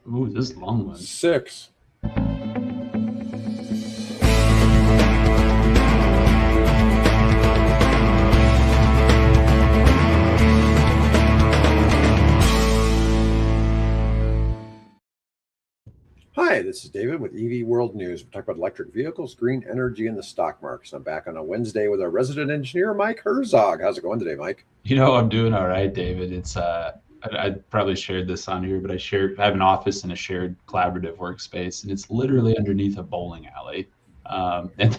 Ooh, this is a long one. 6. Hi, this is David with EV World News. We're talking about electric vehicles, green energy, and the stock markets. I'm back on a Wednesday with our resident engineer, Mike Herzog. How's it going today, Mike? I'm doing all right, David. I probably shared this on here, but I have an office in a shared collaborative workspace, and it's literally underneath a bowling alley. And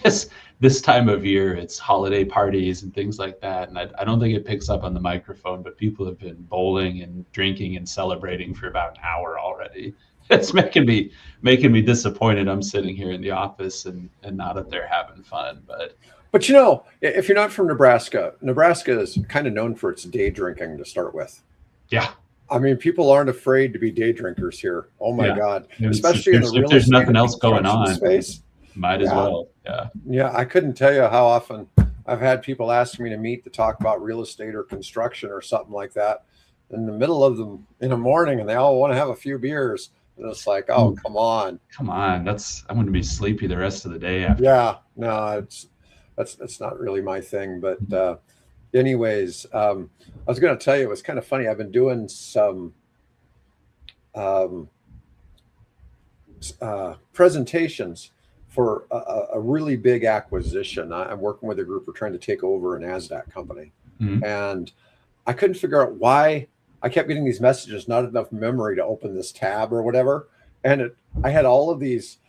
this time of year, it's holiday parties and things like that. And I don't think it picks up on the microphone, but people have been bowling and drinking and celebrating for about an hour already. It's making me disappointed. I'm sitting here in the office and not up there having fun, but But you know, if you're not from Nebraska, Nebraska is kind of known for its day drinking to start with. yeah. I mean, people aren't afraid to be day drinkers here. Oh my Yeah. God, If especially in the if real there's estate nothing and else going construction on, space. might as Yeah, well. Yeah. yeah. I couldn't tell you how often I've had people ask me to meet to talk about real estate or construction or something like that in the middle of them in the morning, and they all want to have a few beers. And it's like, oh, Ooh, come on. come on. I'm going to be sleepy the rest of the day after. Yeah, no, that's not really my thing. But anyways, I was going to tell you it was kind of funny. I've been doing some um, presentations for a really big acquisition. I'm working with a group. We're trying to take over a NASDAQ company, Mhm. and I couldn't figure out why I kept getting these messages, not enough memory to open this tab or whatever. And I had all of these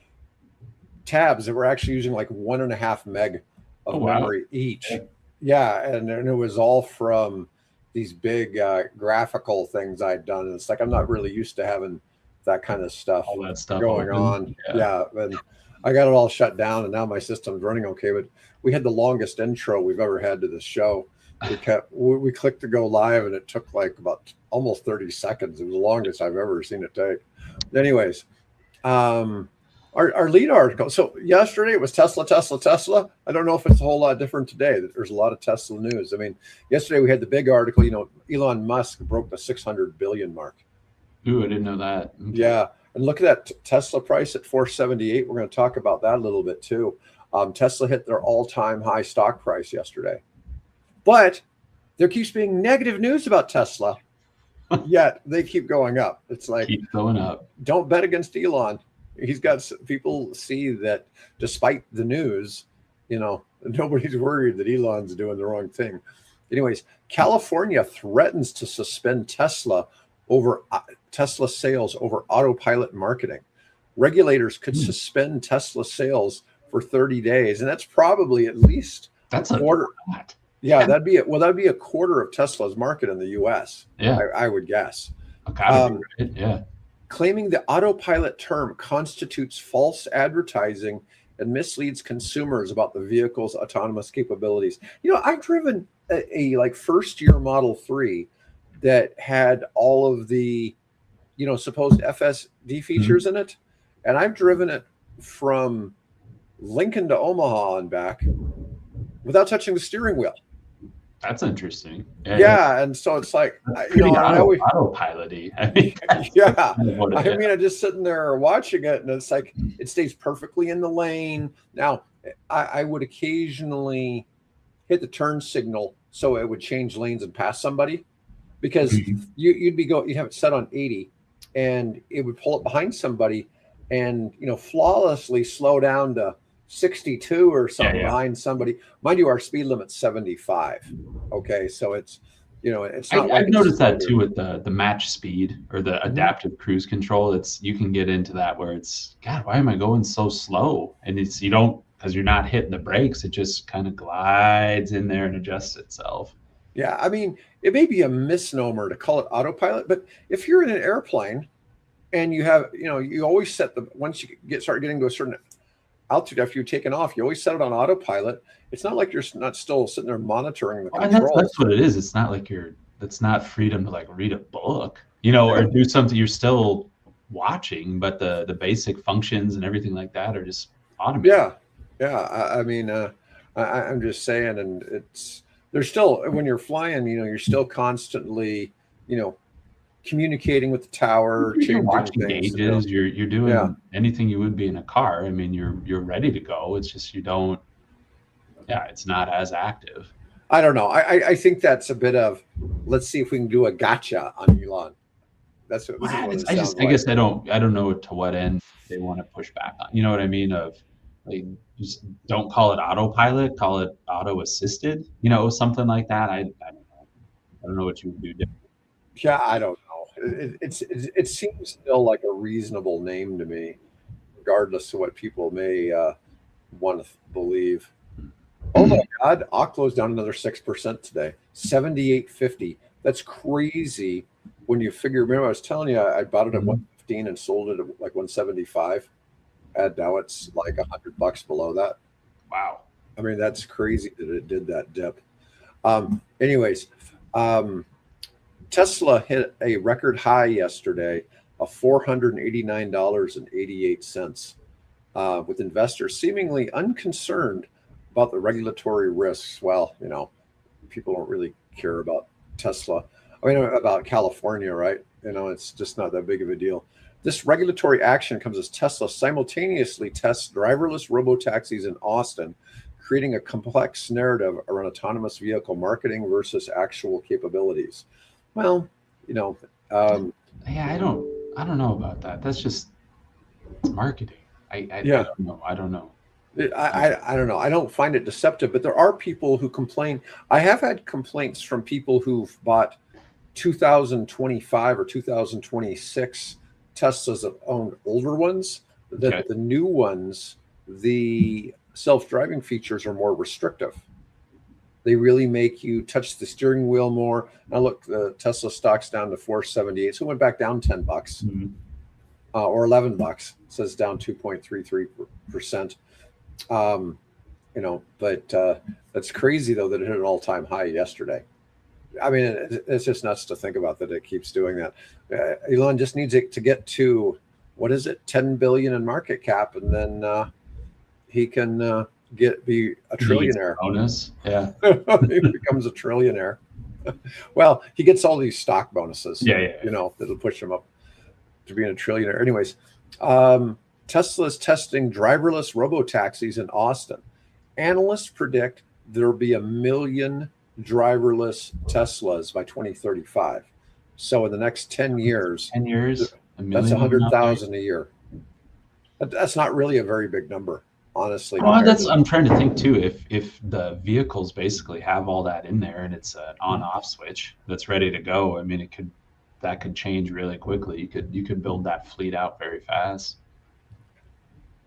tabs that were actually using like 1.5 meg Oh, of wow. memory each. Yeah, and it was all from these big graphical things I'd done. And it's like I'm not really used to having that kind of stuff All that stuff going open. on. Yeah. Yeah, and I got it all shut down, and now my system's running okay. But we had the longest intro we've ever had to this show. We clicked to go live, and it took like about almost 30 seconds. It was the longest I've ever seen it take. Anyways, um, our lead article. So yesterday it was Tesla, Tesla, Tesla. I don't know if it's a whole lot different today. There's a lot of Tesla news. I mean, yesterday we had the big article. You know, Elon Musk broke the 600 billion mark. Ooh, I didn't know that. Okay. Yeah, and look at that Tesla price at 478. We're going to talk about that a little bit too. Tesla hit their all-time high stock price yesterday, but there keeps being negative news about Tesla. Yet they keep going up. It's like Keep going up. don't bet against Elon. He's got people see that despite the news, nobody's worried that Elon's doing the wrong thing. Anyways, California threatens to suspend Tesla sales over Autopilot marketing. Regulators could suspend Tesla sales for 30 days, and that's probably at least That's a a quarter. lot. Yeah, that'd be a quarter of Tesla's market in the U.S. Yeah. I would guess. Gotta be right. Yeah. Claiming the autopilot term constitutes false advertising and misleads consumers about the vehicle's autonomous capabilities. I've driven a like first year Model 3 that had all of the, supposed FSD features in it. And I've driven it from Lincoln to Omaha and back without touching the steering wheel. That's interesting. Yeah, and so it's like, Pretty autopilot-y. I mean, yeah. what I mean, I'm just sitting there watching it, and it's like it stays perfectly in the lane. Now, I would occasionally hit the turn signal so it would change lanes and pass somebody, because you'd have it set on 80, and it would pull up behind somebody, and flawlessly slow down to 62 or something behind somebody. Mind you, our speed limit's 75. Okay, so it's it's not. I've noticed that too with the match speed or the adaptive cruise control. You can get into that where it's, God, why am I going so slow? And because you're not hitting the brakes, it just kind of glides in there and adjusts itself. Yeah, I mean, it may be a misnomer to call it autopilot, but if you're in an airplane and you have, you always set once you start getting to a certain altitude after you've taken off, you always set it on autopilot. It's not like you're not still sitting there monitoring the controls. And that's what it is. It's not like that's not freedom to like read a book, or do something. You're still watching, but the basic functions and everything like that are just automated. Yeah. I mean, I'm just saying, and there's still, when you're flying, you're still constantly, communicating with the tower, You're changing watching things. gauges. You're doing Yeah. anything you would be in a car. I mean, you're ready to go. It's just you don't. Yeah, it's not as active. I don't know. I think that's a bit of, let's see if we can do a gotcha on Elon. This is what it sounds I like. guess I don't know to what end they want to push back on. You know what I mean? Of like, just don't call it autopilot, call it auto assisted. You know, something like that. I don't know. I don't know what you would do different. Yeah, I don't know. It seems still like a reasonable name to me, regardless of what people may want to believe. Oh my God, Oklo's down another 6% today, 78.50. That's crazy when you figure. Remember, I was telling you I bought it at 115 and sold it at like 175, and now it's like $100 below that. Wow. I mean, that's crazy that it did that dip. Anyways, Tesla hit a record high yesterday of $489.88, with investors seemingly unconcerned about the regulatory risks. Well, you know, people don't really care about Tesla. I mean, about California, right? You know, it's just not that big of a deal. This regulatory action comes as Tesla simultaneously tests driverless robotaxis in Austin, creating a complex narrative around autonomous vehicle marketing versus actual capabilities. Well, you know, yeah, I don't know about that. That's just marketing. I don't know. I don't know. I don't know. I don't find it deceptive, but there are people who complain. I have had complaints from people who've bought 2025 or 2026 Teslas that owned older ones, that the new ones, the self-driving features are more restrictive. They really make you touch the steering wheel more. Now look, the Tesla stock's down to 478, so it went back down $10 or $11. It says down 2.33%. You know, but that's crazy though that it hit an all-time high yesterday. I mean, it's just nuts to think about that it keeps doing that. Elon just needs it to get to, what is it, 10 billion in market cap, and then he can be a trillionaire. Bonus, yeah. He becomes a trillionaire. Well, he gets all these stock bonuses. Yeah. You know, that'll push him up to being a trillionaire. Anyways, Tesla's testing driverless robotaxis in Austin. Analysts predict there'll be 1 million driverless Teslas by 2035. So in the next 10 years, that's 100,000 a year. That's not really a very big number, honestly. Well, I'm trying to think too. If the vehicles basically have all that in there and it's an on-off switch that's ready to go, I mean, that could change really quickly. You could build that fleet out very fast.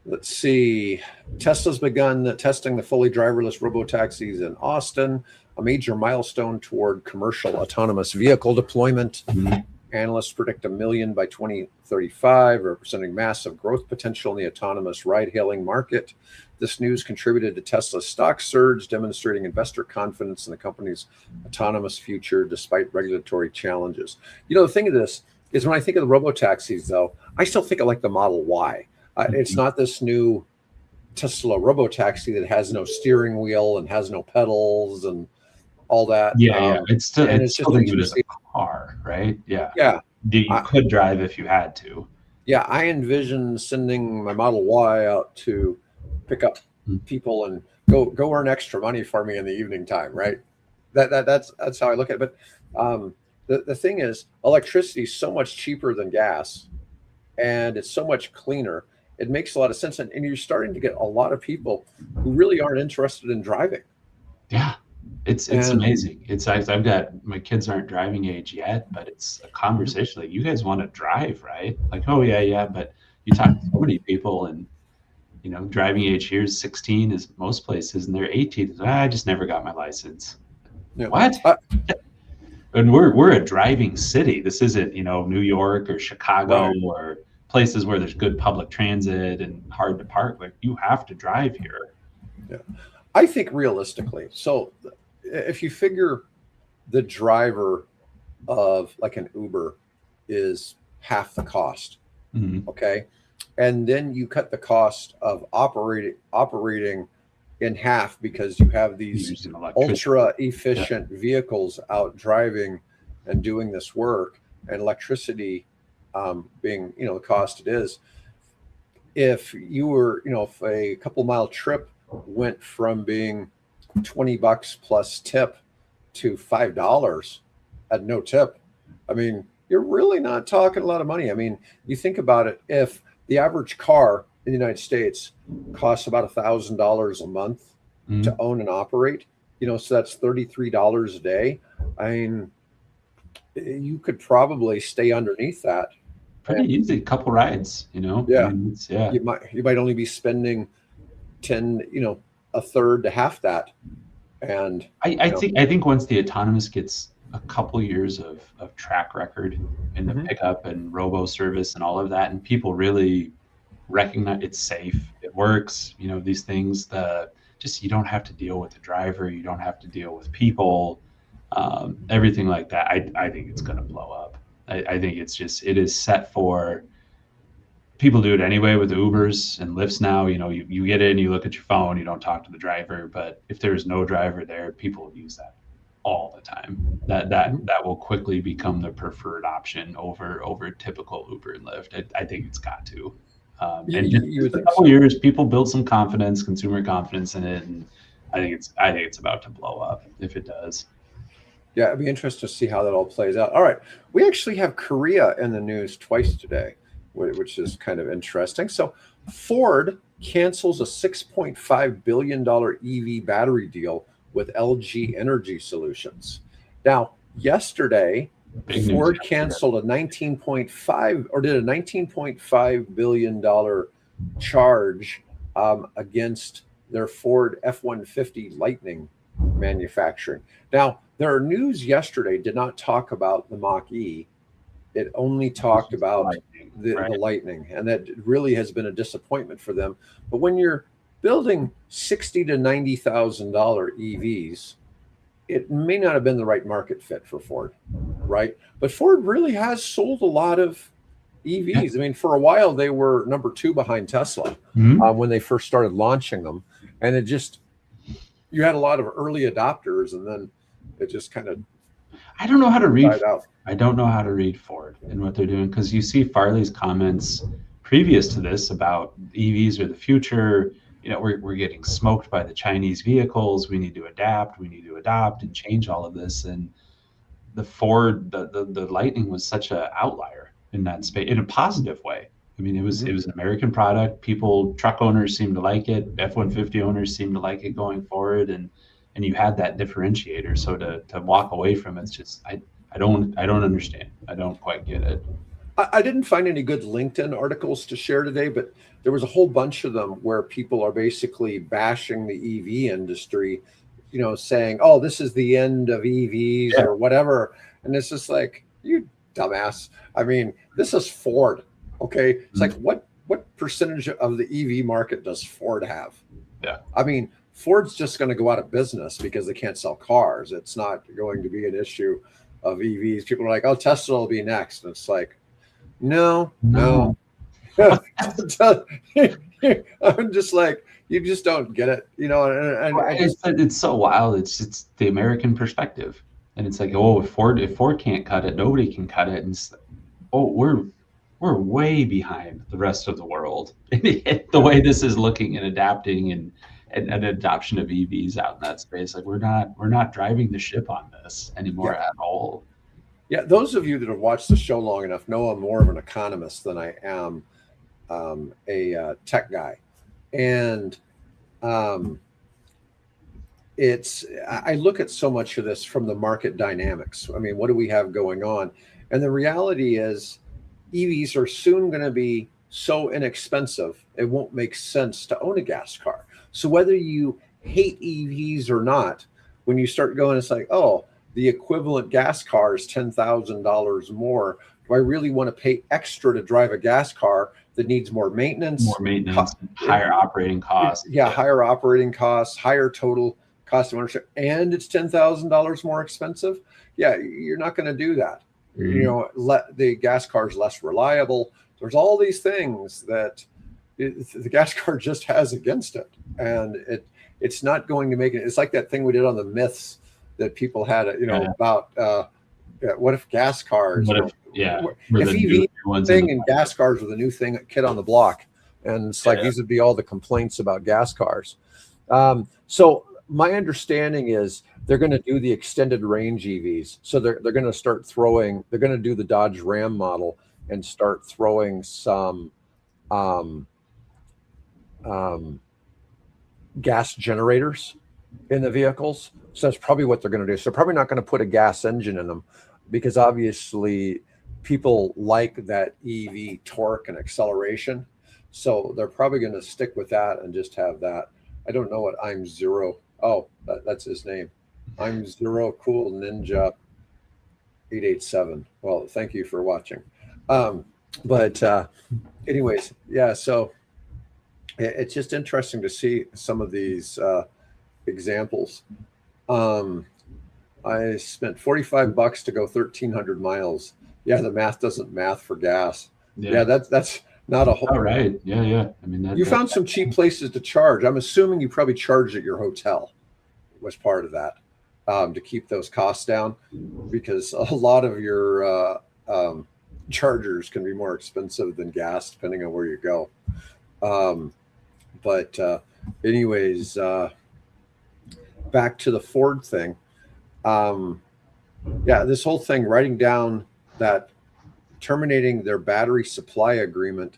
Let's see. Tesla's begun testing the fully driverless robotaxis in Austin, a major milestone toward commercial autonomous vehicle deployment. Analysts predict 1 million by 2035, representing massive growth potential in the autonomous ride-hailing market. This news contributed to Tesla's stock surge, demonstrating investor confidence in the company's autonomous future despite regulatory challenges. You know, the thing of this is, when I think of the robotaxis, though, I still think of like the Model Y. It's not this new Tesla robotaxi that has no steering wheel and has no pedals and all that. Yeah. It's still just good as a car, right? Yeah. You could drive if you had to. Yeah, I envision sending my Model Y out to pick up people and go earn extra money for me in the evening time, right? That's how I look at it. But the thing is, electricity is so much cheaper than gas, and it's so much cleaner. It makes a lot of sense, and you're starting to get a lot of people who really aren't interested in driving. Yeah, it's amazing. I've got, my kids aren't driving age yet, but it's a conversation like, you guys want to drive, right? Like, oh yeah, but you talk to so many people, and you know, driving age here is 16 is most places, and they're 18. I just never got my license. Yeah. What? And we're a driving city. This isn't, you know, New York or Chicago or places where there's good public transit and hard to park. Like, you have to drive here. Yeah, I think realistically. So if you figure the driver of like an Uber is half the cost, okay, and then you cut the cost of operating in half because you have these ultra efficient vehicles out driving and doing this work. and electricity being, the cost it is, if you were, if a couple mile trip went from being $20 plus tip to $5 at no tip, I mean, you're really not talking a lot of money. I mean, you think about it, if the average car in the United States costs about $1,000 a month to own and operate, so that's $33 a day. I mean, you could probably stay underneath that. Pretty easy, a couple rides, Yeah. I mean, yeah. You might only be spending 10, a third to half that. And I think once the autonomous gets a couple years of track record in the pickup and robo service and all of that, and people really recognize it's safe, it works, these things, you don't have to deal with the driver, you don't have to deal with people, everything like that. I think it's going to blow up. I think it is set for, people do it anyway with the Ubers and Lyfts now. You get in, you look at your phone, you don't talk to the driver. But if there's no driver there, people use that all the time. That will quickly become the preferred option over typical Uber and Lyft. I think it's got to. And just a couple years, people build some confidence, consumer confidence in it, and I think it's about to blow up if it does. Yeah, it'd be interesting to see how that all plays out. All right, we actually have Korea in the news twice today, which is kind of interesting. So Ford cancels a $6.5 billion EV battery deal with LG Energy Solutions. Now, yesterday, Ford canceled a $19.5 billion charge against their Ford F-150 Lightning manufacturing. Now, their news yesterday did not talk about the Mach-E. It only talked about the Lightning, and that really has been a disappointment for them. But when you're building $60,000 to $90,000 EVs, it may not have been the right market fit for Ford, right? But Ford really has sold a lot of EVs. I mean, for a while they were number 2 behind Tesla when they first started launching them, and you had a lot of early adopters, and then it just kind of I don't know how to read out. I don't know how to read Ford and what they're doing, because you see Farley's comments previous to this about EVs are the future. We're getting smoked by the Chinese vehicles. We need to adapt. We need to adopt and change all of this. And the Ford, the Lightning was such an outlier in that space in a positive way. I mean, it was an American product. Truck owners seemed to like it. F-150 owners seemed to like it going forward, and you had that differentiator. So to walk away from it's just I don't understand. I don't quite get it. I didn't find any good LinkedIn articles to share today, but there was a whole bunch of them where people are basically bashing the EV industry, saying, "Oh, this is the end of EVs or whatever," and it's just like, you dumbass. I mean, this is Ford. Okay, it's like what percentage of the EV market does Ford have? Yeah, I mean, Ford's just going to go out of business because they can't sell cars. It's not going to be an issue of EVs. People are like, "Oh, Tesla will be next," and it's like, no. I'm just like, you just don't get it, and it's so wild. It's the American perspective, and it's like, oh, if Ford can't cut it, nobody can cut it, and we're way behind the rest of the world the way this is looking and adapting and adoption of EVs out in that space. Like we're not driving the ship on this anymore at all. Yeah, those of you that have watched the show long enough know I'm more of an economist than I am a tech guy, and I look at so much of this from the market dynamics. I mean, what do we have going on? And the reality is, EVs are soon going to be so inexpensive it won't make sense to own a gas car. So whether you hate EVs or not, when you start going, it's like, oh, the equivalent gas car is $10,000 more. Do I really want to pay extra to drive a gas car that needs more maintenance? Higher operating costs. Yeah, higher operating costs, higher total cost of ownership, and it's $10,000 more expensive. Yeah, you're not going to do that. The gas car is less reliable. There's all these things that the gas car just has against it, and it's not going to make it. It's like that thing we did on the myths that people had, about what if gas cars, Yeah, where if the EV new ones in thing the and gas cars were the new thing, kid on the block, and it's like these would be all the complaints about gas cars. So my understanding is they're going to do the extended range EVs. So they're going to start throwing. They're going to do the Dodge Ram model and start throwing some um, um, gas generators in the vehicles. So that's probably what they're going to do. So probably not going to put a gas engine in them because obviously people like that EV torque and acceleration. So they're probably going to stick with that and just have that. I don't know what I'm Zero. Oh, that's his name. I'm Zero Cool Ninja 887. Well, thank you for watching. But anyways, yeah. So it's just interesting to see some of these examples. I spent $45 to go 1,300 miles. Yeah, the math doesn't math for gas. Yeah, that's not a whole. All right. Yeah. I mean, you found some cheap places to charge. I'm assuming you probably charged at your hotel. Was part of that to keep those costs down, because a lot of your chargers can be more expensive than gas depending on where you go. But anyways, back to the Ford thing. Yeah, this whole thing, writing down that terminating their battery supply agreement,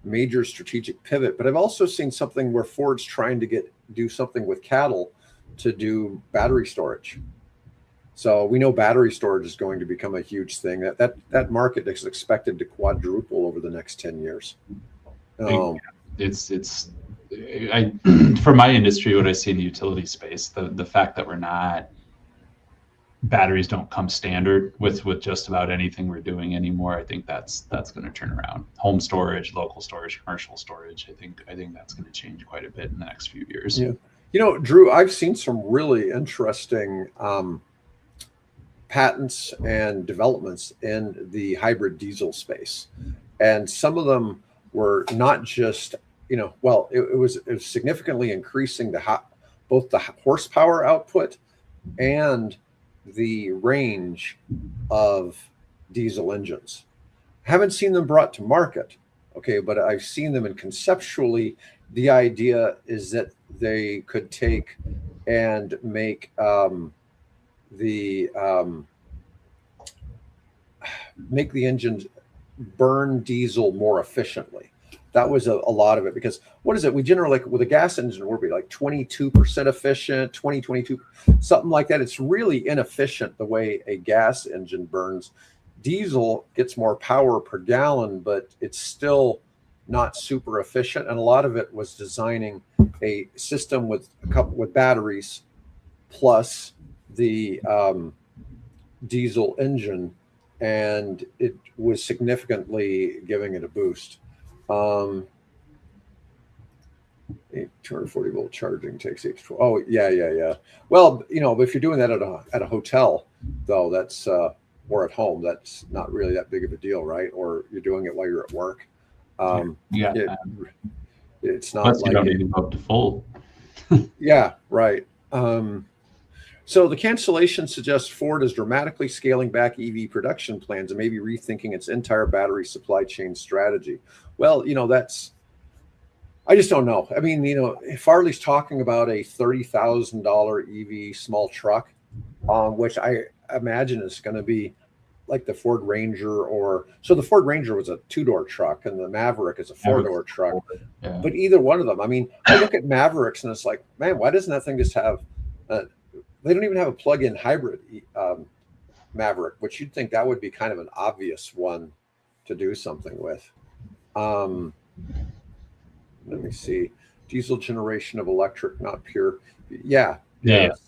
major strategic pivot. But I've also seen something where Ford's trying to do something with cattle to do battery storage. So we know battery storage is going to become a huge thing. That market is expected to quadruple over the next 10 years. It's for my industry, what I see in the utility space, the fact that we're not, batteries don't come standard with just about anything we're doing anymore. I think that's going to turn around. Home storage, local storage, commercial storage. I think that's going to change quite a bit in the next few years. Yeah. You know, Drew, I've seen some really interesting patents and developments in the hybrid diesel space. And some of them were not just, well, it was significantly increasing both the horsepower output and the range of diesel engines. Haven't seen them brought to market, okay, but I've seen them, and conceptually, the idea is that they could take and make the engines burn diesel more efficiently. That was a lot of it, because what is it? We generally, like with a gas engine, we'll be like 22% efficient, 22, something like that. It's really inefficient the way a gas engine burns. Diesel gets more power per gallon, but it's still not super efficient. And a lot of it was designing a system with batteries plus the diesel engine, and it was significantly giving it a boost. 240 volt charging takes 8 to 12. Oh, yeah. Well, if you're doing that at a hotel, though, that's or at home, that's not really that big of a deal, right? Or you're doing it while you're at work. It's not plus like you don't need to go up to full. Yeah, right. So the cancellation suggests Ford is dramatically scaling back EV production plans and maybe rethinking its entire battery supply chain strategy. Well, I just don't know. I mean, Farley's talking about a $30,000 EV small truck, which I imagine is going to be like the Ford Ranger, so the Ford Ranger was a 2-door truck and the Maverick is a 4-door truck. Yeah. But either one of them, I mean, I look at Mavericks and it's like, man, why doesn't that thing just have they don't even have a plug-in hybrid Maverick, which you'd think that would be kind of an obvious one to do something with. Let me see. Diesel generation of electric, not pure. Yeah.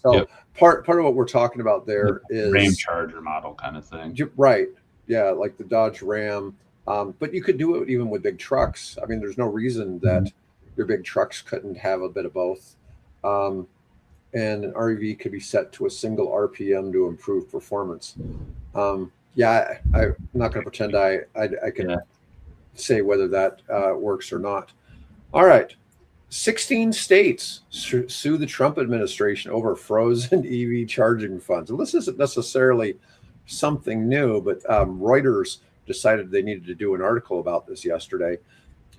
So part of what we're talking about there is Ram Charger model kind of thing. Right. Yeah, like the Dodge Ram. But you could do it even with big trucks. I mean, there's no reason that your big trucks couldn't have a bit of both. And an REV could be set to a single RPM to improve performance. I'm not going to pretend I can say whether that works or not. All right. 16 states sue the Trump administration over frozen EV charging funds. And this isn't necessarily something new, but Reuters decided they needed to do an article about this yesterday.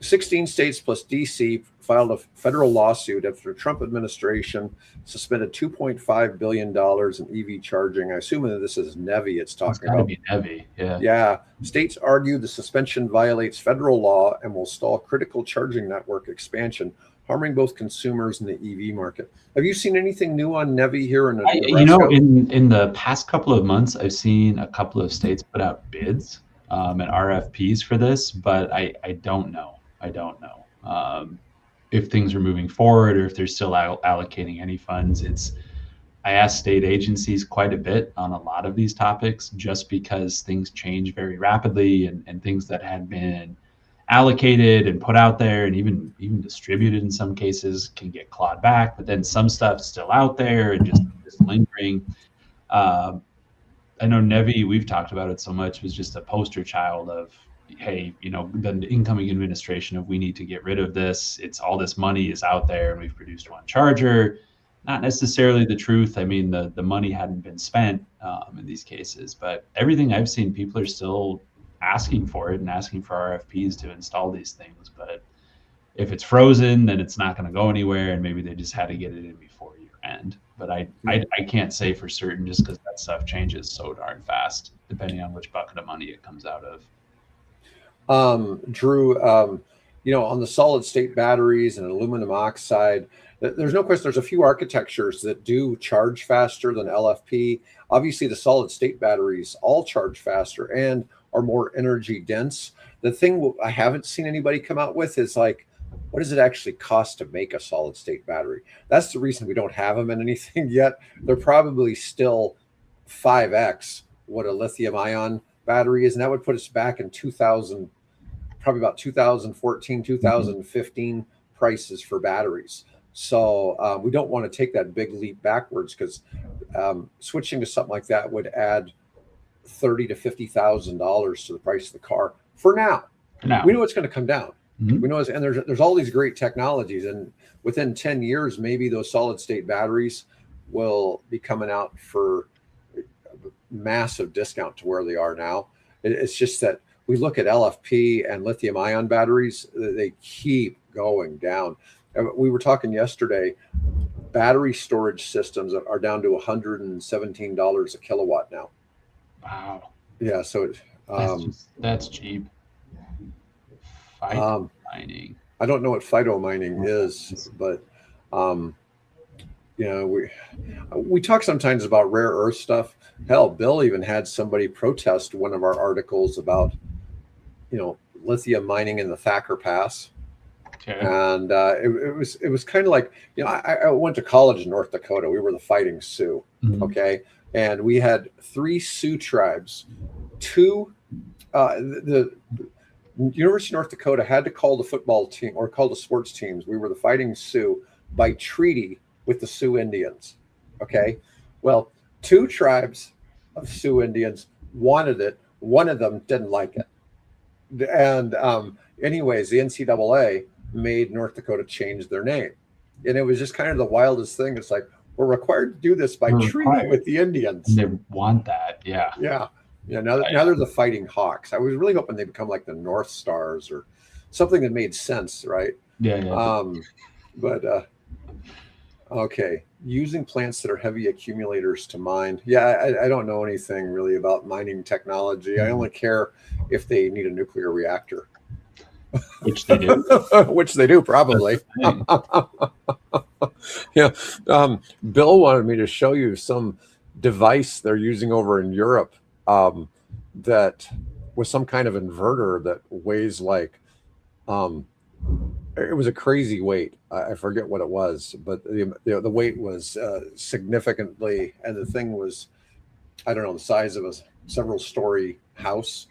16 states plus DC filed a federal lawsuit after the Trump administration suspended $2.5 billion in EV charging. I assume that this is NEVI it's talking about. It's gotta be NEVI, yeah. Yeah. States argue the suspension violates federal law and will stall critical charging network expansion, harming both consumers and the EV market. Have you seen anything new on NEVI here in Nebraska? In the past couple of months, I've seen a couple of states put out bids and RFPs for this, but I don't know. I don't know if things are moving forward or if they're still allocating any funds. I asked state agencies quite a bit on a lot of these topics just because things change very rapidly, and things that had been allocated and put out there and even distributed in some cases can get clawed back, but then some stuff's still out there and just lingering. I know NEVI, we've talked about it so much, was just a poster child of, hey, the incoming administration of we need to get rid of this. It's all this money is out there and we've produced one charger. Not necessarily the truth. I mean, the money hadn't been spent in these cases, but everything I've seen, people are still asking for it and asking for RFPs to install these things. But if it's frozen, then it's not going to go anywhere, and maybe they just had to get it in before year end. But I can't say for certain just because that stuff changes so darn fast, depending on which bucket of money it comes out of. Drew, on the solid state batteries and aluminum oxide, there's no question there's a few architectures that do charge faster than LFP. Obviously, the solid state batteries all charge faster and are more energy dense. The thing I haven't seen anybody come out with is like, what does it actually cost to make a solid state battery? That's the reason we don't have them in anything yet. They're probably still 5x what a lithium ion battery is. And that would put us back in 2000, probably about 2014, 2015 prices for batteries. So we don't want to take that big leap backwards, because switching to something like that would add $30,000 to $50,000 to the price of the car for now. We know it's going to come down. We know, and there's all these great technologies, and within 10 years, maybe those solid state batteries will be coming out for a massive discount to where they are now. It's just that we look at LFP and lithium ion batteries, they keep going down. We were talking yesterday, battery storage systems are down to $117 a kilowatt now. Wow. Yeah. So that's cheap. Mining. I don't know what phytomining is, but we talk sometimes about rare earth stuff. Hell, Bill even had somebody protest one of our articles about, lithium mining in the Thacker Pass. Okay. And it was kind of like, I went to college in North Dakota. We were the Fighting Sioux. Okay. And we had 3 Sioux tribes. The University of North Dakota had to call the football team or call the sports teams. We were the Fighting Sioux by treaty with the Sioux Indians. Okay. Well, 2 tribes of Sioux Indians wanted it. One of them didn't like it. And anyways, the NCAA made North Dakota change their name. And it was just kind of the wildest thing. It's like, we're required to do this by treaty with the Indians. They want that. Yeah. Yeah. Yeah. Now they're the Fighting Hawks. I was really hoping they become like the North Stars or something that made sense. Right. Yeah. Okay. Using plants that are heavy accumulators to mine. Yeah. I don't know anything really about mining technology. I only care if they need a nuclear reactor. Which they do. Which they do, probably. Yeah. Bill wanted me to show you some device they're using over in Europe that was some kind of inverter that weighs like, it was a crazy weight. I forget what it was, but the weight was significantly, and the thing was, I don't know, the size of a several-story house.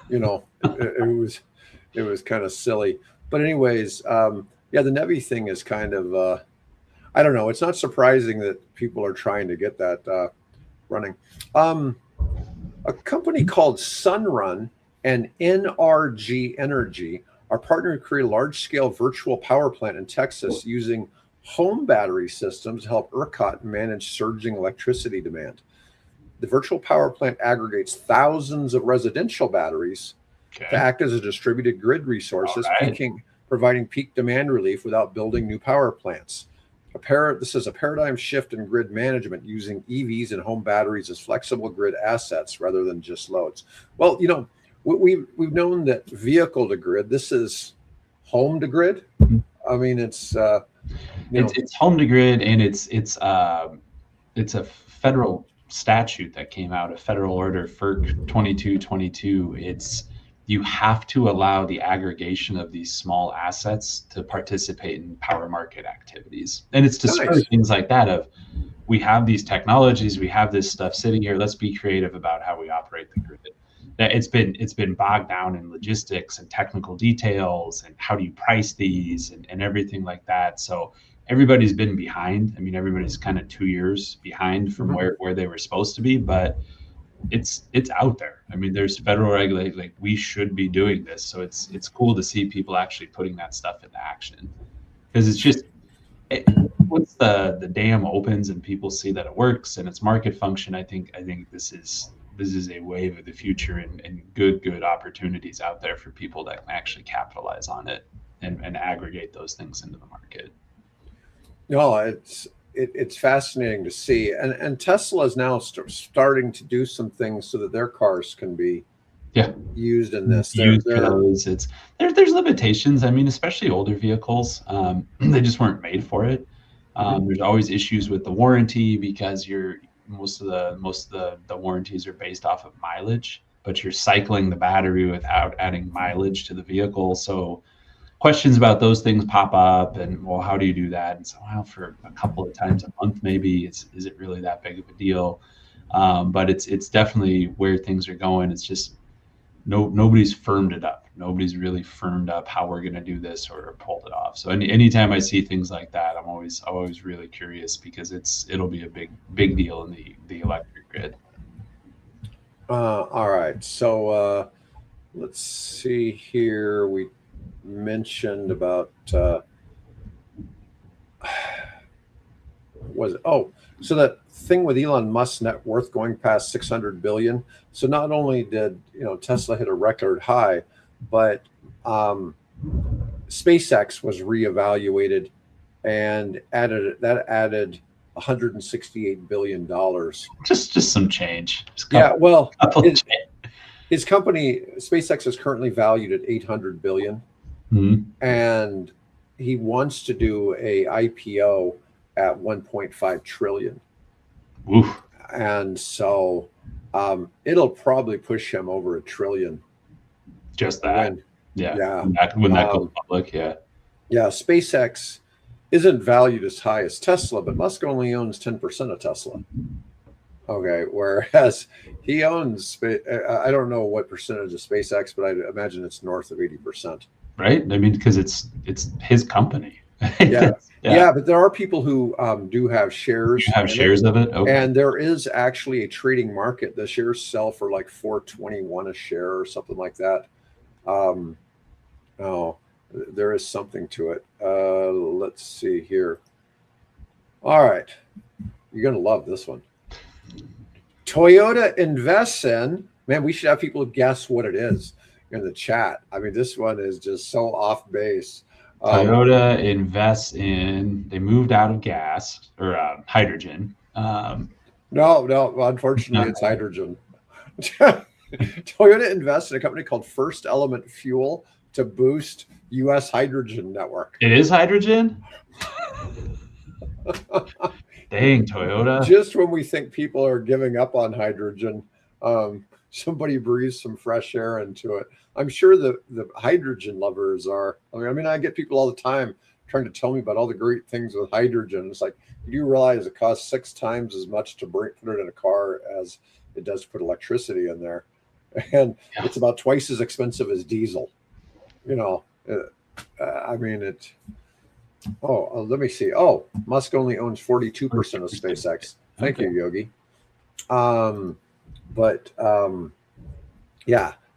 It was kind of silly. But anyways, the NEVI thing is kind of, I don't know. It's not surprising that people are trying to get that running. A company called Sunrun and NRG Energy are partnering to create a large-scale virtual power plant in Texas using home battery systems to help ERCOT manage surging electricity demand. the virtual power plant aggregates thousands of residential batteries to act as a distributed grid resources, providing peak demand relief without building new power plants. This is a paradigm shift in grid management, using EVs and home batteries as flexible grid assets rather than just loads. Well, we've known that vehicle to grid. This is home to grid. I mean, it's home to grid, and it's a federal statute that came out, a federal order, FERC 2222. You have to allow the aggregation of these small assets to participate in power market activities. And it's to spur things like that of, we have these technologies, we have this stuff sitting here, let's be creative about how we operate the grid. It's been bogged down in logistics and technical details and how do you price these and everything like that. So everybody's been behind. I mean, everybody's kind of 2 years behind from where they were supposed to be, but it's out there. I mean, there's federal regulation, like we should be doing this. So it's cool to see people actually putting that stuff into action, because it's just, once the dam opens and people see that it works and it's market function, I think this is a wave of the future, and good opportunities out there for people that can actually capitalize on it and aggregate those things into the market. No, it's fascinating to see, and Tesla is now starting to do some things so that their cars can be used in this. There's limitations. I mean, especially older vehicles, they just weren't made for it. There's always issues with the warranty, because most of the warranties are based off of mileage, but you're cycling the battery without adding mileage to the vehicle. So questions about those things pop up, and well, how do you do that? And so, well, for a couple of times a month, maybe is it really that big of a deal? But it's definitely where things are going. It's just nobody's firmed it up. Nobody's really firmed up how we're going to do this or pulled it off. So anytime I see things like that, I'm always really curious, because it'll be a big deal in the electric grid. All right, so let's see here. We mentioned about so that thing with Elon Musk's net worth going past 600 billion. So not only did Tesla hit a record high, but SpaceX was reevaluated and added $168 billion. Just some change. His company SpaceX is currently valued at 800 billion. And he wants to do a IPO at 1.5 trillion. Oof. And so it'll probably push him over $1 trillion. Just that. When that goes public. Yeah, SpaceX isn't valued as high as Tesla, but Musk only owns 10% of Tesla. Okay, whereas he owns, I don't know what percentage of SpaceX, but I imagine it's north of 80%. Right? I mean, because it's his company. Yeah, but there are people who do have shares. You have shares of it? Okay. And there is actually a trading market. The shares sell for like $4.21 a share or something like that. There is something to it. Let's see here. All right. You're going to love this one. Toyota invests in, man, we should have people guess what it is in the chat. I mean, this one is just so off base. Toyota invests in, they moved out of gas or hydrogen. No, unfortunately, it's hydrogen. Toyota invests in a company called First Element Fuel to boost U.S. hydrogen network. It is hydrogen? Dang, Toyota. Just when we think people are giving up on hydrogen, somebody breathes some fresh air into it. I'm sure the hydrogen lovers are. I mean, I get people all the time trying to tell me about all the great things with hydrogen. It's like, you realize it costs 6 times as much to put it in a car as it does to put electricity in there. And it's about twice as expensive as diesel. I mean, let me see. Musk only owns 42% of SpaceX. Thank you, Yogi.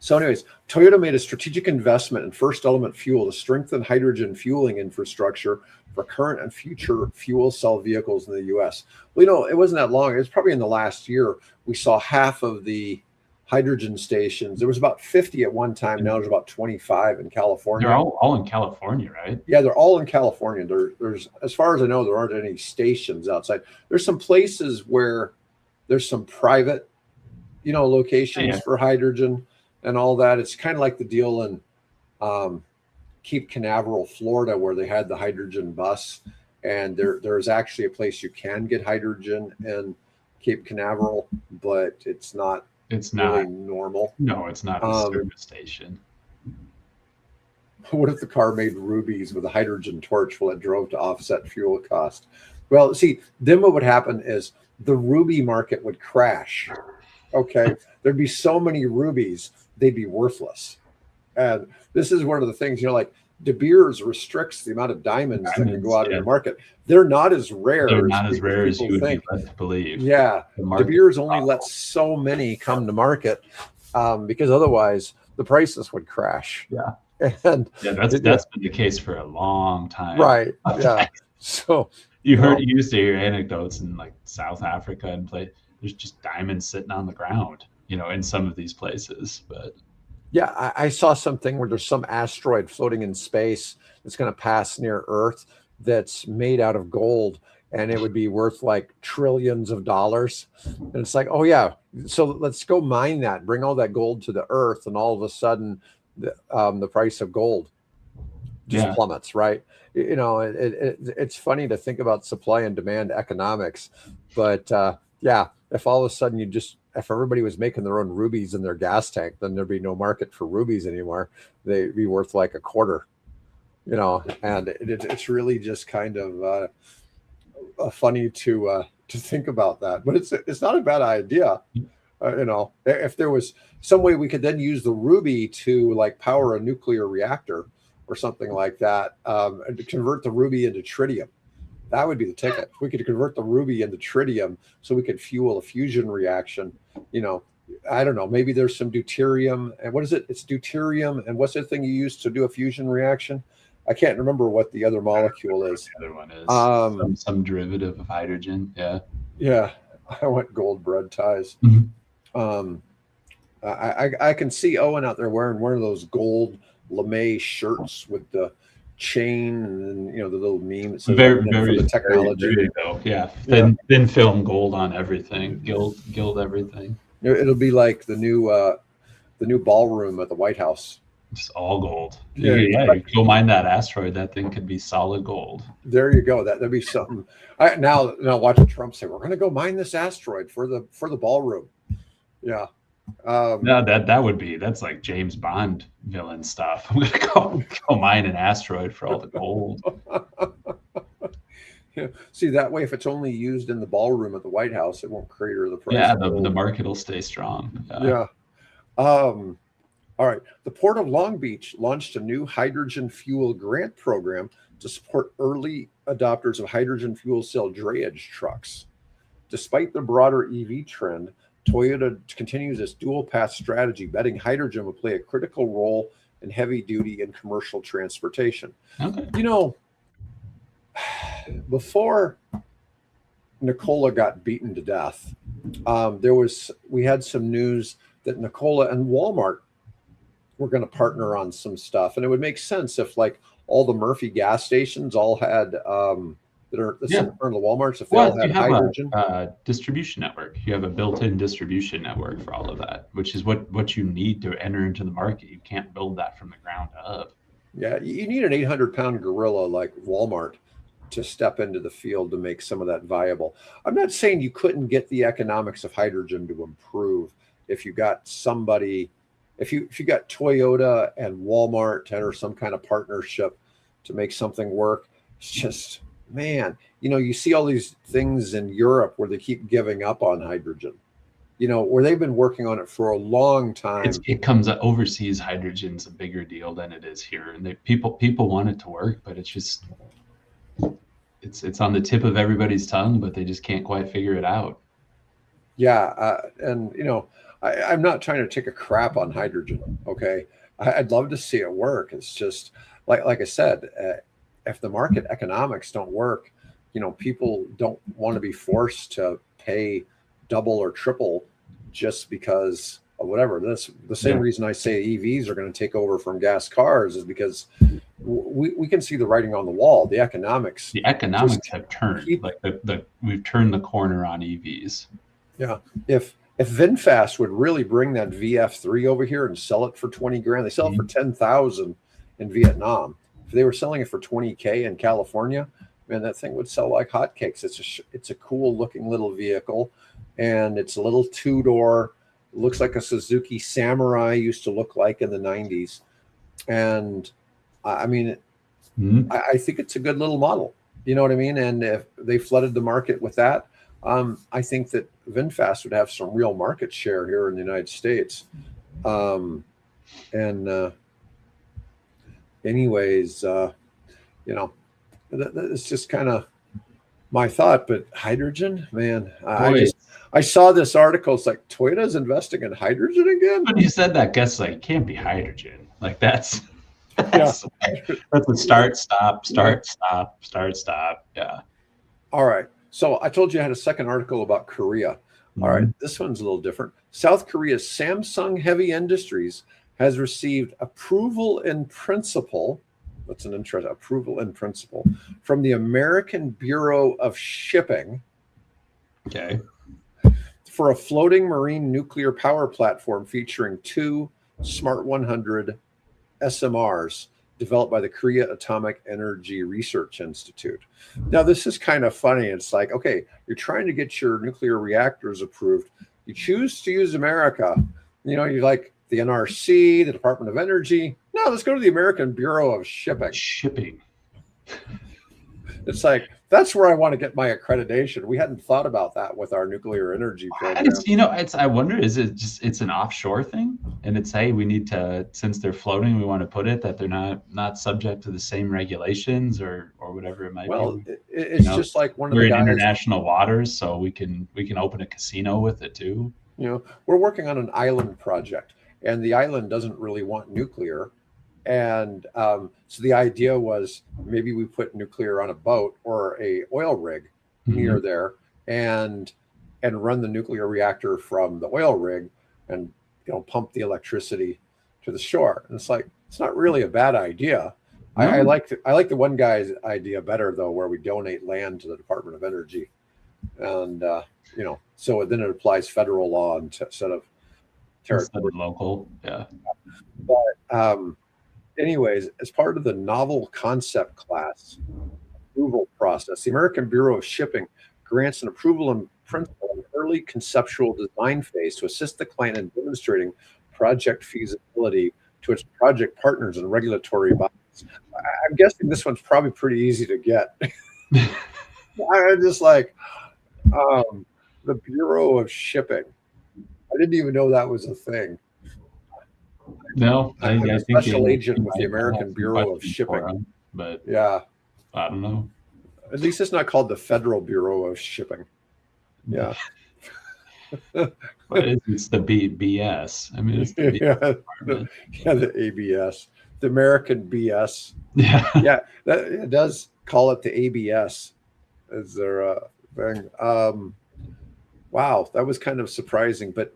So anyways, Toyota made a strategic investment in First Element Fuel to strengthen hydrogen fueling infrastructure for current and future fuel cell vehicles in the US. Well, it wasn't that long. It was probably in the last year we saw half of the hydrogen stations. There was about 50 at one time. Now there's about 25 in California. They're all in California, right? Yeah, they're all in California. There's, as far as I know, there aren't any stations outside. There's some places where there's some private, locations for hydrogen and all that. It's kind of like the deal in Cape Canaveral, Florida, where they had the hydrogen bus, and there's actually a place you can get hydrogen in Cape Canaveral, but it's not really normal. No, it's not a service station. What if the car made rubies with a hydrogen torch while it drove to offset fuel cost? Well, see, then what would happen is the ruby market would crash. Okay, there'd be so many rubies, they'd be worthless. And this is one of the things, like De Beers restricts the amount of diamonds that can go out in the market. They're not as rare. They're not as rare as you would be led to believe. Yeah, De Beers only lets so many come to market because otherwise the prices would crash. Yeah. And that's been the case for a long time. Right. Yeah. So you used to hear anecdotes in like South Africa and there's just diamonds sitting on the ground, in some of these places. But yeah, I saw something where there's some asteroid floating in space that's going to pass near Earth that's made out of gold, and it would be worth like trillions of dollars. And it's like, oh yeah, so let's go mine that, bring all that gold to the Earth, and all of a sudden the price of gold just plummets, right? It's funny to think about supply and demand economics, but if all of a sudden if everybody was making their own rubies in their gas tank, then there'd be no market for rubies anymore. They'd be worth like a quarter, and it's really just kind of funny to think about that. But it's not a bad idea. If there was some way we could then use the ruby to like power a nuclear reactor or something like that, and to convert the ruby into tritium. That would be the ticket. We could convert the ruby into tritium so we could fuel a fusion reaction. I don't know, maybe there's some deuterium. And what is it? It's deuterium. And what's the thing you use to do a fusion reaction? I can't remember what the other molecule is. The other one is some derivative of hydrogen. Yeah. Yeah. I want gold bread ties. Mm-hmm. I can see Owen out there wearing one of those gold lame shirts with the chain and the little meme that says very the technology. Very, yeah. Thin film gold on everything. Gild everything. It'll be like the new ballroom at the White House. It's all gold. You go mine that asteroid, that thing could be solid gold. There you go. That'd be something. Now watch Trump say we're going to go mine this asteroid for the ballroom. Yeah. No, that's like James Bond villain stuff. I'm gonna go mine an asteroid for all the gold. Yeah. See, that way, if it's only used in the ballroom at the White House, it won't crater the price. Yeah, the market will stay strong. Yeah. All right. The Port of Long Beach launched a new hydrogen fuel grant program to support early adopters of hydrogen fuel cell drayage trucks. Despite the broader EV trend, Toyota continues its dual path strategy, betting hydrogen will play a critical role in heavy duty and commercial transportation. Okay. Before Nikola got beaten to death, we had some news that Nikola and Walmart were going to partner on some stuff, and it would make sense if like all the Murphy gas stations all had that are the Walmarts, if they all had hydrogen. Distribution network. You have a built-in distribution network for all of that, which is what you need to enter into the market. You can't build that from the ground up. Yeah, you need an 800-pound gorilla like Walmart to step into the field to make some of that viable. I'm not saying you couldn't get the economics of hydrogen to improve if you got somebody, if you got Toyota and Walmart to enter some kind of partnership to make something work. It's just, man, you see all these things in Europe where they keep giving up on hydrogen, where they've been working on it for a long time. It comes overseas. Hydrogen's a bigger deal than it is here, and people want it to work, but it's just it's on the tip of everybody's tongue, but they just can't quite figure it out. Yeah, and I'm not trying to take a crap on hydrogen. Okay, I'd love to see it work. It's just like I said, if the market economics don't work, people don't want to be forced to pay double or triple just because of whatever. That's the same reason I say EVs are going to take over from gas cars, is because we can see the writing on the wall. The economics have turned. We've turned the corner on EVs. Yeah. If VinFast would really bring that VF3 over here and sell it for 20 grand, they sell it for 10,000 in Vietnam. If they were selling it for 20K in California, man, that thing would sell like hotcakes. It's a cool looking little vehicle, and it's a little two-door, looks like a Suzuki Samurai used to look like in the 90s. And I mean, I think it's a good little model. You know what I mean? And if they flooded the market with that, I think that VinFast would have some real market share here in the United States. Anyways, it's just kind of my thought. But hydrogen, man, I saw this article. It's like Toyota's investing in hydrogen again. When you said that, guess like can't be hydrogen. Like that's a start, stop. Yeah. All right. So I told you I had a second article about Korea. All right. This one's a little different. South Korea's Samsung Heavy Industries has received approval in principle. That's an interesting approval in principle from the American Bureau of Shipping. Okay. For a floating marine nuclear power platform featuring 2 Smart 100 SMRs developed by the Korea Atomic Energy Research Institute. Now, this is kind of funny. It's like, okay, you're trying to get your nuclear reactors approved. You choose to use America. You like the NRC, the Department of Energy. No, let's go to the American Bureau of Shipping. It's like, that's where I want to get my accreditation. We hadn't thought about that with our nuclear energy program. I wonder, is it just, it's an offshore thing? And it's, hey, we need to, since they're floating, we want to put it that they're not subject to the same regulations or whatever it might be. Well, it's just like one of the guys. We're in international waters, so we can open a casino with it too. We're working on an island project, and the island doesn't really want nuclear. And so the idea was maybe we put nuclear on a boat or a oil rig near there and run the nuclear reactor from the oil rig and pump the electricity to the shore. And it's like, it's not really a bad idea. I like the one guy's idea better though, where we donate land to the Department of Energy, and so then it applies federal law instead of territory. Local. Yeah. But anyways, as part of the novel concept class approval process, the American Bureau of Shipping grants an approval in principle in the early conceptual design phase to assist the client in demonstrating project feasibility to its project partners and regulatory bodies. I'm guessing this one's probably pretty easy to get. I'm just like, the Bureau of Shipping. I didn't even know that was a thing. No, I'm a special agent with the American Bureau of Shipping. But yeah, I don't know. At least it's not called the Federal Bureau of Shipping. Yeah. It's the BS. I mean, it's the the ABS, the American BS. Yeah. Yeah, it does call it the ABS as their thing. Wow, that was kind of surprising. But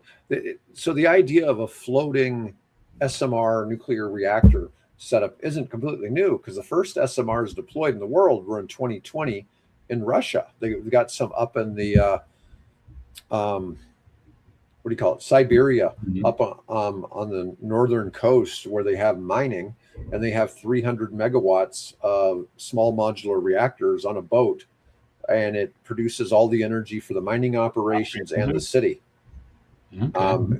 so the idea of a floating SMR nuclear reactor setup isn't completely new, because the first SMRs deployed in the world were in 2020 in Russia. They got some up in the what do you call it, Siberia, up on the northern coast where they have mining, and they have 300 megawatts of small modular reactors on a boat, and it produces all the energy for the mining operations and the city.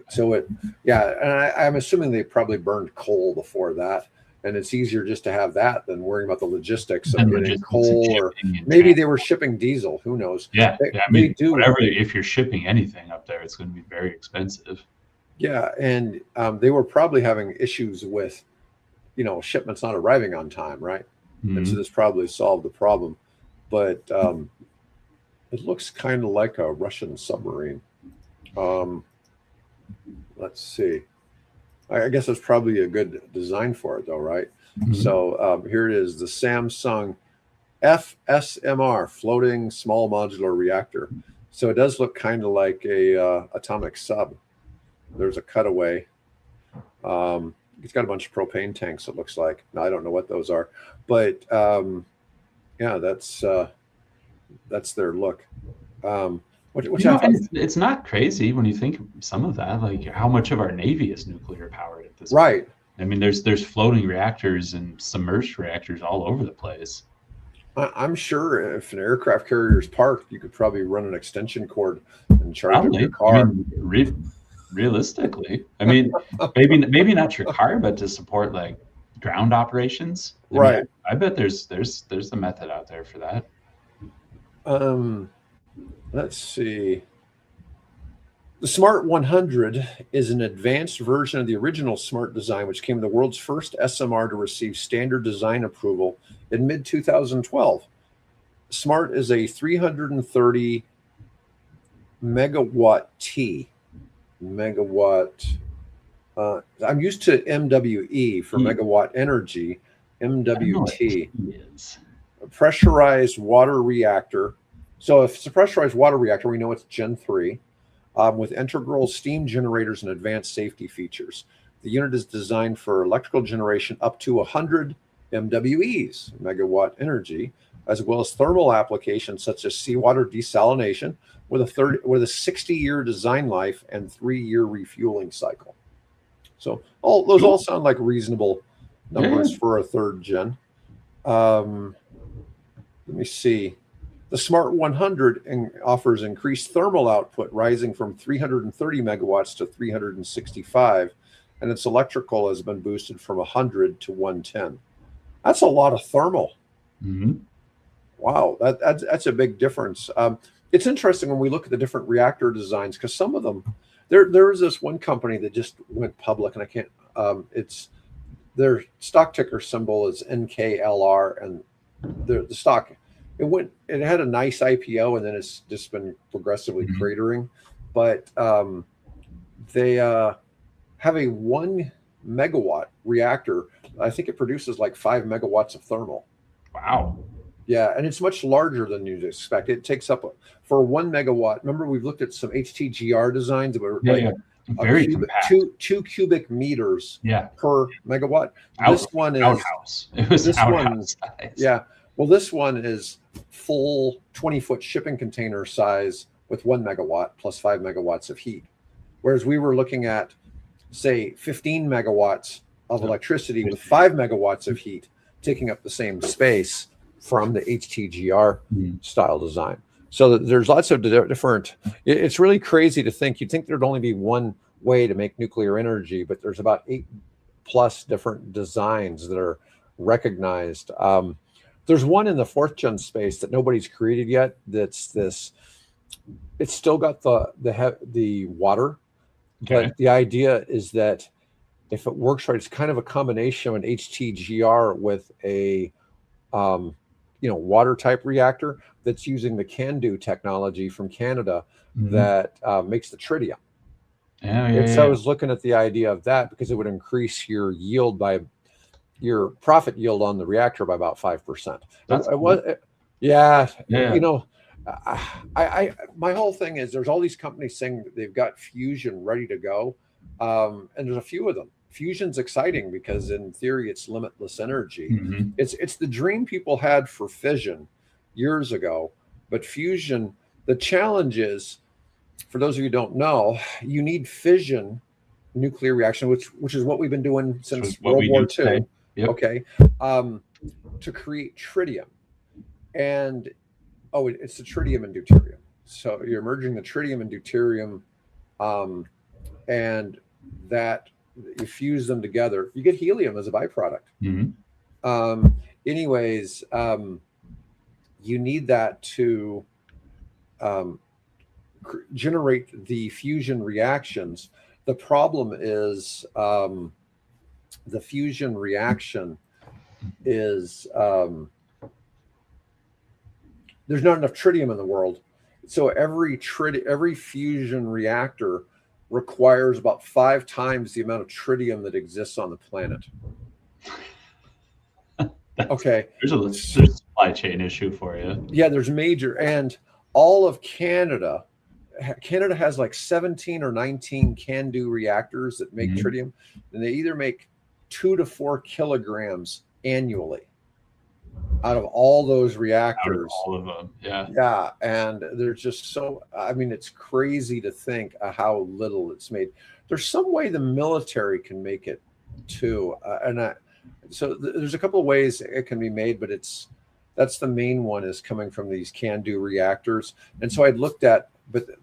So and I'm assuming they probably burned coal before that, and it's easier just to have that than worrying about the logistics of getting coal, or maybe they were shipping diesel. Who knows? Yeah, they do. Whatever, if you're shipping anything up there, it's going to be very expensive. Yeah, and they were probably having issues with, shipments not arriving on time, right? And so this probably solved the problem. But it looks kind of like a Russian submarine. let's see. I guess it's probably a good design for it, though, right? Mhm. So here it is, the Samsung FSMR, floating small modular reactor. So it does look kind of like a atomic sub. There's a cutaway. It's got a bunch of propane tanks, it looks like. Now, I don't know what those are, but yeah, that's their look. Which I thought, And it's not crazy when you think of some of that, like how much of our Navy is nuclear powered at this point. right. I mean, there's floating reactors and submerged reactors all over the place. I'm sure if an aircraft carrier is parked, you could probably run an extension cord and charge up your Probably. I car. mean, realistically, I mean, maybe not your car, but to support like ground operations. I mean, Right. I bet there's a method out there for that. Let's see. The Smart 100 is an advanced version of the original Smart design, which became the world's first SMR to receive standard design approval in mid 2012. Smart is a 330 megawatt T. Megawatt. I'm used to MWE for megawatt energy. MWT. A pressurized water reactor. So if it's a pressurized water reactor, we know it's Gen 3. With integral steam generators and advanced safety features. The unit is designed for electrical generation up to 100 MWEs, megawatt energy, as well as thermal applications such as seawater desalination with a 60-year design life and 3-year refueling cycle. So those all sound like reasonable numbers for a third gen. Let me see. The Smart 100 offers increased thermal output, rising from 330 megawatts to 365, and its electrical has been boosted from 100 to 110. That's a lot of thermal. Mm-hmm. Wow, that's a big difference. It's interesting when we look at the different reactor designs, because some of them, there is this one company that just went public, and I can't. It's their stock ticker symbol is NKLR, and the stock. It had a nice IPO, and then it's just been progressively cratering. But they have a 1 megawatt reactor. I think it produces like 5 megawatts of thermal. Wow. Yeah, and it's much larger than you'd expect. It takes up for 1 megawatt. Remember, we've looked at some HTGR designs that were very compact. 2 cubic meters per megawatt. This one is outhouse. It was this outhouse size. Yeah. Well, this one is full 20-foot shipping container size with 1 megawatt plus 5 megawatts of heat. Whereas we were looking at, say, 15 megawatts of electricity with 5 megawatts of heat, taking up the same space from the HTGR style design. So there's lots of different, it's really crazy to think, you'd think there'd only be one way to make nuclear energy, but there's about 8+ different designs that are recognized. There's one in the 4th gen space that nobody's created yet. That's this. It's still got the water, but the idea is that if it works right, it's kind of a combination of an HTGR with a water type reactor that's using the CANDU technology from Canada that makes the tritium. So I was looking at the idea of that because it would increase your yield by your profit yield on the reactor by about 5%. My whole thing is there's all these companies saying that they've got fusion ready to go, and there's a few of them. Fusion's exciting because in theory it's limitless energy. It's the dream people had for fission years ago, but fusion, the challenge is, for those of you who don't know, you need fission nuclear reaction, which is what we've been doing since World War II. Okay, to create tritium, and it's the tritium and deuterium. So you're merging the tritium and deuterium, and that you fuse them together. You get helium as a byproduct. You need that to generate the fusion reactions. The problem is the fusion reaction is there's not enough tritium in the world, so every fusion reactor requires about 5 times the amount of tritium that exists on the planet. Okay. There's a supply chain issue for you. Yeah, there's major. And all of Canada has like 17 or 19 CANDU reactors that make tritium, and they either make 2 to 4 kilograms annually out of all those reactors. All of them, yeah. Yeah, and they're just so, I mean, it's crazy to think how little it's made. There's some way the military can make it too, so there's a couple of ways it can be made, but that's the main one, is coming from these CANDU reactors. And so I'd looked at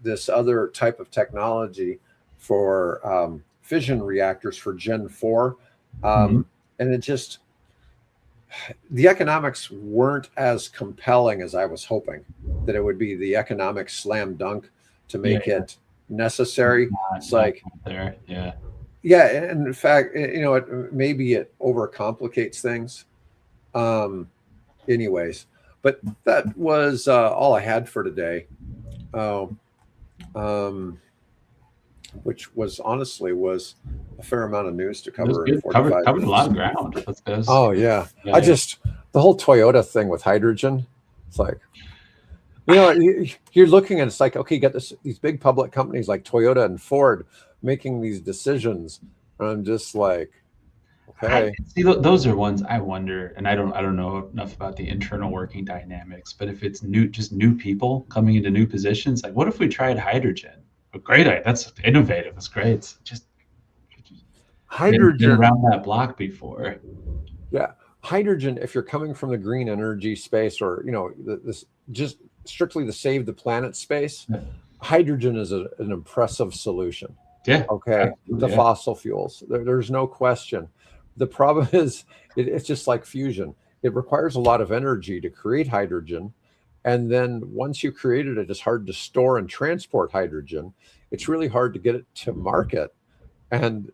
this other type of technology for fission reactors for Gen 4, and it just, the economics weren't as compelling as I was hoping that it would be. The economic slam dunk to make it necessary. It's like there, yeah, and in fact, maybe it overcomplicates things. Anyways, but that was all I had for today. Which was honestly a fair amount of news to cover. Covered a lot of ground. Oh yeah. The whole Toyota thing with hydrogen. It's like, you're looking at, it's like, okay, you got these big public companies like Toyota and Ford making these decisions, and I'm just like, okay. See, those are ones I wonder, and I don't know enough about the internal working dynamics, but if it's just new people coming into new positions, like, what if we tried hydrogen? A great idea. That's innovative. That's great. It's just hydrogen been around that block before. Yeah, hydrogen. If you're coming from the green energy space, or this just strictly the save the planet space, hydrogen is an impressive solution. Yeah. Okay. The fossil fuels. There's no question. The problem is it's just like fusion. It requires a lot of energy to create hydrogen. And then once you created it, it's hard to store and transport hydrogen. It's really hard to get it to market. And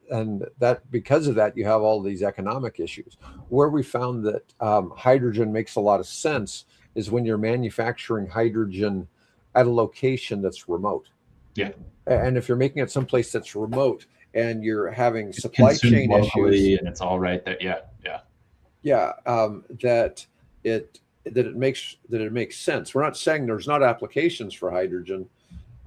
that, because of that, you have all these economic issues. Where we found that hydrogen makes a lot of sense is when you're manufacturing hydrogen at a location that's remote. Yeah. And if you're making it someplace that's remote and you're having supply chain issues, and it's all right there. that it makes sense. We're not saying there's not applications for hydrogen.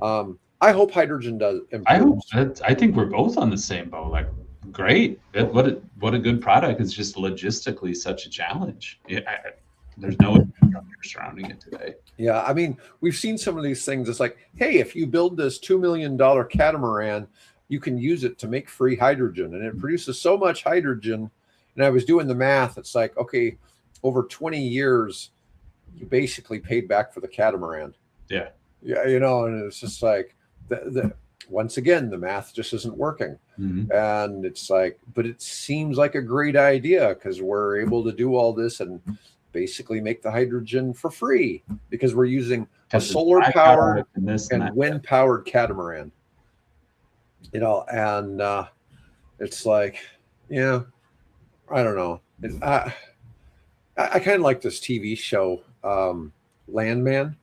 I hope hydrogen does improve. I think we're both on the same boat. Like, great. What a good product. It's just logistically such a challenge. There's no infrastructure surrounding it today. Yeah, I mean, we've seen some of these things. It's like, hey, if you build this $2 million catamaran, you can use it to make free hydrogen, and it produces so much hydrogen. And I was doing the math. It's like, okay, over 20 years, you basically paid back for the catamaran. Yeah. Yeah, and it's just like, once again, the math just isn't working. And it's like, but it seems like a great idea because we're able to do all this and basically make the hydrogen for free because we're using a solar powered and wind powered catamaran. And it's like, I don't know. I kind of like this TV show, Landman.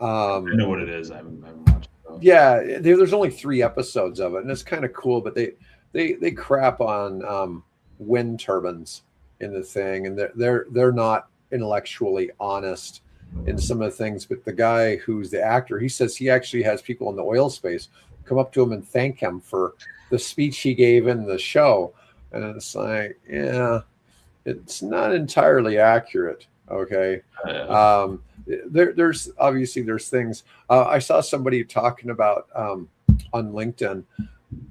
I know what it is. I haven't watched it though. Yeah, there's only 3 episodes of it, and it's kind of cool. But they crap on wind turbines in the thing, and they're not intellectually honest in some of the things. But the guy who's the actor, he says he actually has people in the oil space come up to him and thank him for the speech he gave in the show, and it's like, yeah, it's not entirely accurate. Okay. There's obviously things. I saw somebody talking about on LinkedIn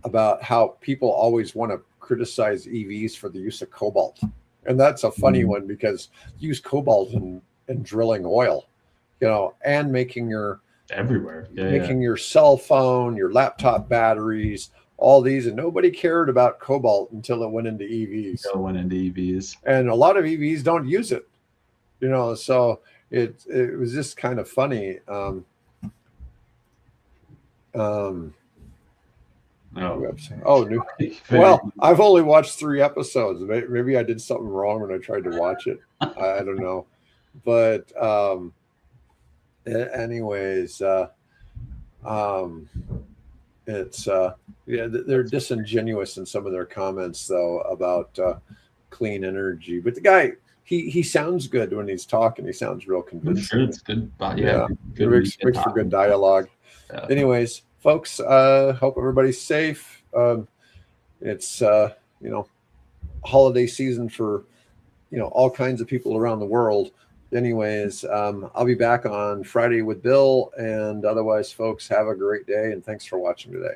about how people always want to criticize EVs for the use of cobalt, and that's a funny one because you use cobalt in drilling oil, and making your your cell phone, your laptop batteries, all these, and nobody cared about cobalt until it went into EVs. And a lot of EVs don't use it, so it was just kind of funny. Well, I've only watched 3 episodes. Maybe I did something wrong when I tried to watch it. I don't know, but anyways, It's they're disingenuous in some of their comments though about clean energy. But the guy, he sounds good when he's talking. He sounds real convincing. I'm sure it's good, but good makes for good dialogue. Yeah. Anyways, folks, hope everybody's safe. It's holiday season for all kinds of people around the world. Anyways, I'll be back on Friday with Bill, and otherwise, folks, have a great day, and thanks for watching today.